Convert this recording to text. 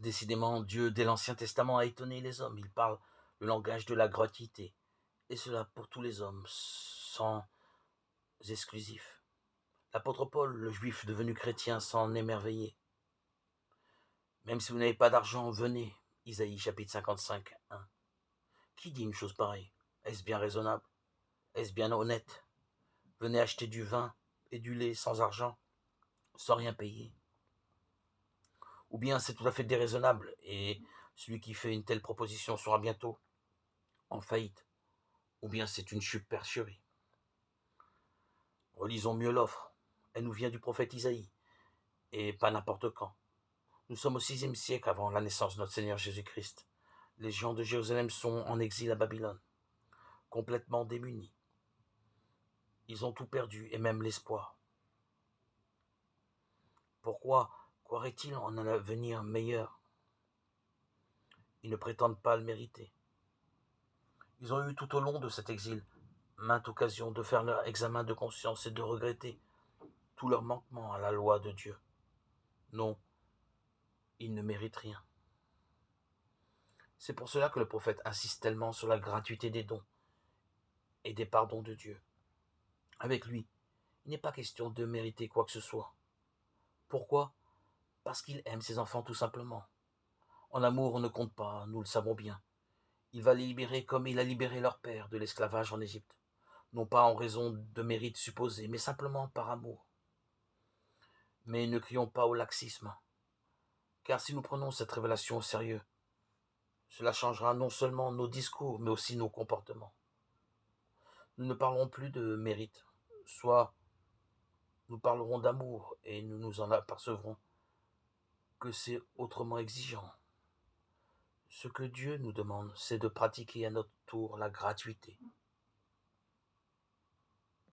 Décidément, Dieu, dès l'Ancien Testament, a étonné les hommes. Il parle le langage de la gratuité, et cela pour tous les hommes, sans exclusif. L'apôtre Paul, le juif devenu chrétien, s'en émerveillait. Même si vous n'avez pas d'argent, venez. Isaïe chapitre 55, 1. Qui dit une chose pareille? Est-ce bien raisonnable? Est-ce bien honnête? Venez acheter du vin et du lait sans argent, sans rien payer. Ou bien c'est tout à fait déraisonnable et celui qui fait une telle proposition sera bientôt en faillite. Ou bien c'est une supercherie. Relisons mieux l'offre. Elle nous vient du prophète Isaïe, et pas n'importe quand. Nous sommes au VIe siècle avant la naissance de notre Seigneur Jésus-Christ. Les gens de Jérusalem sont en exil à Babylone, complètement démunis. Ils ont tout perdu, et même l'espoir. Pourquoi croiraient-ils en un avenir meilleur? Ils ne prétendent pas le mériter. Ils ont eu tout au long de cet exil maintes occasions de faire leur examen de conscience et de regretter tout leur manquement à la loi de Dieu. Non, ils ne méritent rien. C'est pour cela que le prophète insiste tellement sur la gratuité des dons et des pardons de Dieu. Avec lui, il n'est pas question de mériter quoi que ce soit. Pourquoi? Parce qu'il aime ses enfants tout simplement. En amour, on ne compte pas, nous le savons bien. Il va les libérer comme il a libéré leur père de l'esclavage en Égypte. Non pas en raison de mérite supposé, mais simplement par amour. Mais ne crions pas au laxisme, car si nous prenons cette révélation au sérieux, cela changera non seulement nos discours, mais aussi nos comportements. Nous ne parlerons plus de mérite, soit nous parlerons d'amour et nous nous en apercevrons que c'est autrement exigeant. Ce que Dieu nous demande, c'est de pratiquer à notre tour la gratuité.